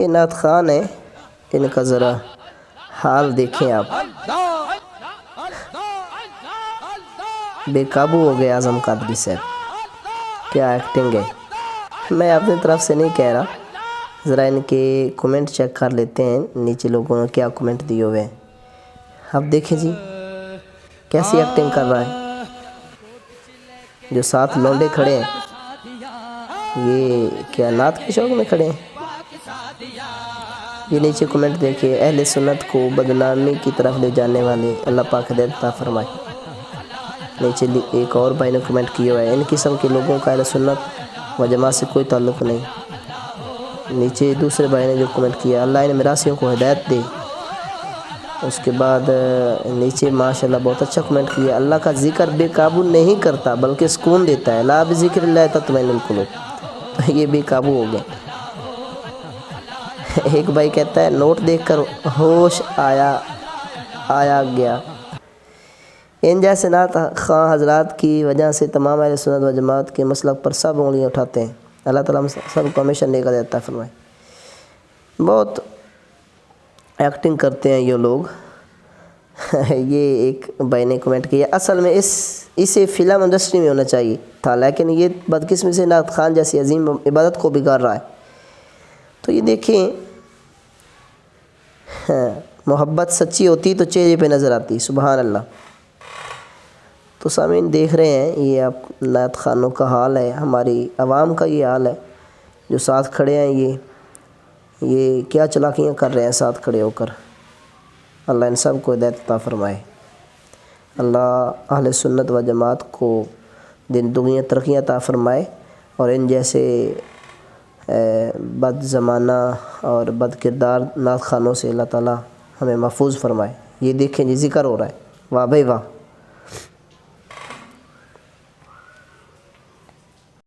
یہ نعت خان ہے، ان کا ذرا حال دیکھیں آپ، بے قابو ہو گئے اعظم قادری صاحب، کیا ایکٹنگ ہے۔ میں اپنی طرف سے نہیں کہہ رہا، ذرا ان کے کومنٹ چیک کر لیتے ہیں، نیچے لوگوں نے کیا کومنٹ دیے ہوئے ہیں۔ اب دیکھیں جی کیسی ایکٹنگ کر رہا ہے، جو ساتھ لونڈے کھڑے ہیں یہ کیا نعت کے شوق میں کھڑے ہیں۔ یہ نیچے کومنٹ دیکھیں، اہل سنت کو بدنامی کی طرف لے جانے والے، اللہ پاک ہدایت عطا فرمائے۔ نیچے ایک اور بھائی نے کومنٹ کیا ہوا ہے، ان قسم کے لوگوں کا اہل سنت و جماعت سے کوئی تعلق نہیں۔ نیچے دوسرے بھائی نے جو کومنٹ کیا، اللہ ان میراثیوں کو ہدایت دے۔ اس کے بعد نیچے ماشاءاللہ بہت اچھا کومنٹ کیا، اللہ کا ذکر بے قابو نہیں کرتا بلکہ سکون دیتا ہے، لا بذکر اللہ تطمئن القلوب۔ تو یہ بے قابو ہو گئے۔ ایک بھائی کہتا ہے نوٹ دیکھ کر ہوش آیا گیا۔ ان جیسے نعت خواں حضرات کی وجہ سے تمام اہل سنت و جماعت کے مسلک پر سب انگلیاں اٹھاتے ہیں۔ اللہ تعالیٰ سب کو ہمیشہ نیک ہدایت عطا فرمائے۔ بہت ایکٹنگ کرتے ہیں یہ لوگ۔ یہ ایک بھائی نے کومنٹ کیا، اصل میں اسے فلم انڈسٹری میں ہونا چاہیے تھا، لیکن یہ بدقسمی سے نعت خان جیسی عظیم عبادت کو بگاڑ رہا ہے۔ تو یہ دیکھیں، محبت سچی ہوتی تو چہرے پہ نظر آتی، سبحان اللہ۔ تو سامعین دیکھ رہے ہیں، یہ اب نعت خانوں کا حال ہے، ہماری عوام کا یہ حال ہے، جو ساتھ کھڑے ہیں یہ کیا چلاکیاں کر رہے ہیں ساتھ کھڑے ہو کر۔ اللہ ان سب کو ہدایت عطا فرمائے۔ اللہ اہل سنت و جماعت کو دن دگنیاں ترقیاں عطا فرمائے، اور ان جیسے بد زمانہ اور بد کردار نعت خانوں سے اللہ تعالیٰ ہمیں محفوظ فرمائے۔ یہ دیکھیں جی ذکر ہو رہا ہے، واہ بھائی واہ۔